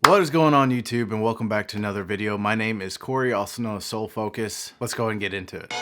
What is going on YouTube, and welcome back to another video. My name is Corey, also known as Soul Focus. Let's go ahead and get into it.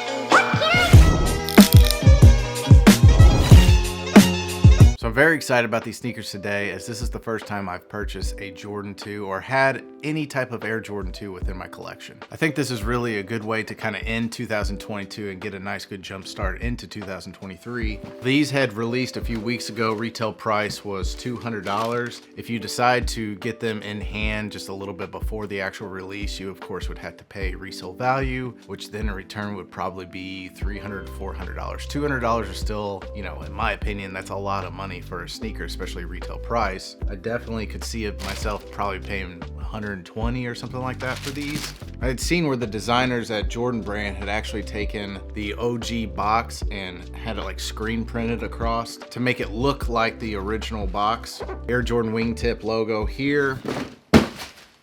So I'm very excited about these sneakers today, as this is the first time I've purchased a Jordan 2 or had any type of Air Jordan 2 within my collection. I think this is really a good way to kind of end 2022 and get a nice good jump start into 2023. These had released a few weeks ago. Retail price was $200. If you decide to get them in hand just a little bit before the actual release, you of course would have to pay resale value, which then in return would probably be $300 to $400. $200 is still, you know, in my opinion, that's a lot of money for a sneaker, especially retail price. I definitely could see it myself probably paying $120 or something like that for these. I had seen where the designers at Jordan Brand had actually taken the OG box and had it like screen printed across to make it look like the original box. Air Jordan wingtip logo here.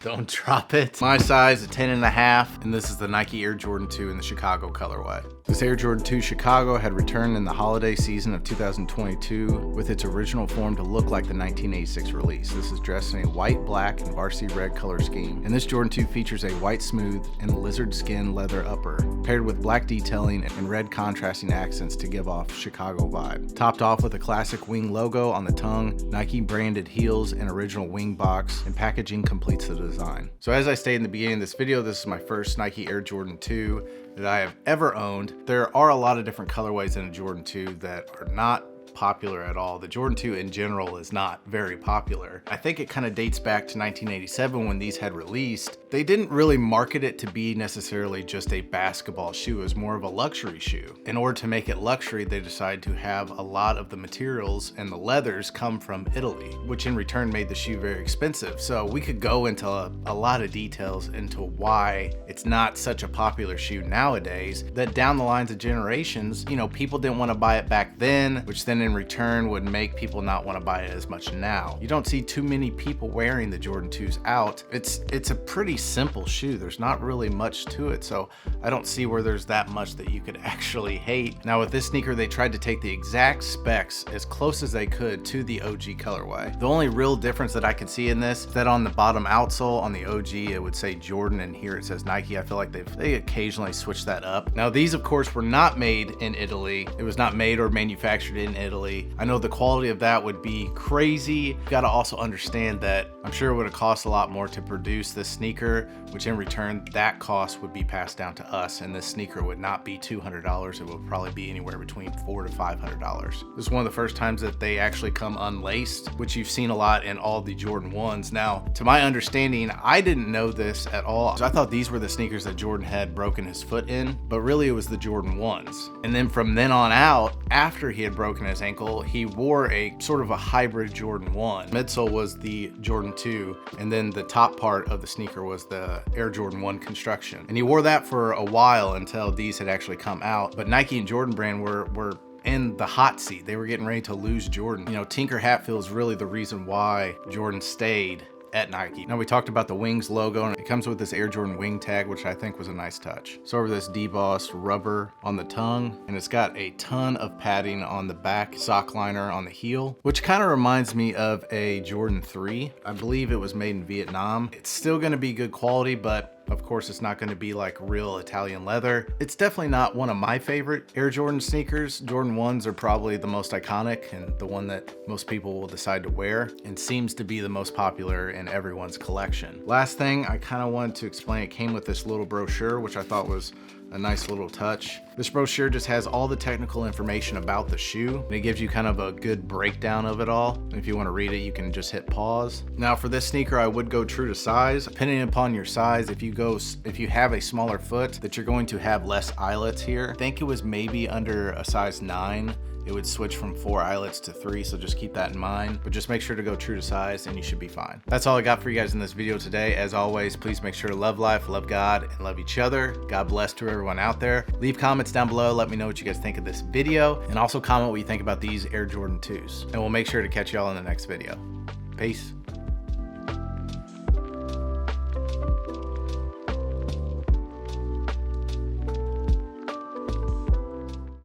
Don't drop it. My size, a 10.5, and this is the Nike Air Jordan 2 in the Chicago colorway. This Air Jordan 2 Chicago had returned in the holiday season of 2022 with its original form to look like the 1986 release. This is dressed in a white, black, and varsity red color scheme. And this Jordan 2 features a white smooth and lizard skin leather upper, paired with black detailing and red contrasting accents to give off Chicago vibe. Topped off with a classic wing logo on the tongue, Nike branded heels and original wing box, and packaging completes the design. So as I stated in the beginning of this video, this is my first Nike Air Jordan 2 that I have ever owned. There are a lot of different colorways in a Jordan 2 that are not popular at all. The Jordan 2 in general is not very popular. I think it kind of dates back to 1987 when these had released. They didn't really market it to be necessarily just a basketball shoe. It was more of a luxury shoe. In order to make it luxury, they decided to have a lot of the materials and the leathers come from Italy, which in return made the shoe very expensive. So we could go into a lot of details into why it's not such a popular shoe nowadays, that down the lines of generations, you know, people didn't want to buy it back then, which then in return would make people not want to buy it as much now. You don't see too many people wearing the Jordan 2s out. It's a pretty simple shoe. There's not really much to it, so I don't see where there's that much that you could actually hate. Now with this sneaker, they tried to take the exact specs as close as they could to the OG colorway. The only real difference that I could see in this is that on the bottom outsole on the OG it would say Jordan and here it says Nike. I feel like they occasionally switch that up. Now these of course were not made in Italy. It was not made or manufactured in Italy. I know the quality of that would be crazy. You gotta also understand that I'm sure it would have cost a lot more to produce this sneaker, which in return that cost would be passed down to us, and this sneaker would not be $200. It would probably be anywhere between $400 to $500. This is one of the first times that they actually come unlaced, which you've seen a lot in all the Jordan 1s. Now, to my understanding, I didn't know this at all. So I thought these were the sneakers that Jordan had broken his foot in, but really it was the Jordan 1s. And then from then on out, after he had broken his ankle, he wore a sort of a hybrid Jordan 1. Midsole was the Jordan 2, and then the top part of the sneaker was the Air Jordan 1 construction. And he wore that for a while until these had actually come out. But Nike and Jordan Brand were in the hot seat. They were getting ready to lose Jordan. You know, Tinker Hatfield is really the reason why Jordan stayed at Nike. Now we talked about the Wings logo, and it comes with this Air Jordan wing tag, which I think was a nice touch. So over this debossed rubber on the tongue, and it's got a ton of padding on the back sock liner on the heel, which kind of reminds me of a Jordan 3. I believe it was made in Vietnam. It's still going to be good quality, but of course, it's not going to be like real Italian leather. It's definitely not one of my favorite Air Jordan sneakers. Jordan 1s are probably the most iconic and the one that most people will decide to wear, and seems to be the most popular in everyone's collection. Last thing I kind of wanted to explain, it came with this little brochure, which I thought was a nice little touch. This brochure just has all the technical information about the shoe, and it gives you kind of a good breakdown of it all. And if you want to read it, you can just hit pause. Now for this sneaker, I would go true to size. Depending upon your size, if you have a smaller foot, that you're going to have less eyelets here. I think it was maybe under a size 9. It would switch from 4 eyelets to 3, so just keep that in mind. But just make sure to go true to size and you should be fine. That's all I got for you guys in this video today. As always, please make sure to love life, love God, and love each other. God bless to everyone out there. Leave comments down below. Let me know what you guys think of this video, and also comment what you think about these Air Jordan 2s. And we'll make sure to catch y'all in the next video. Peace.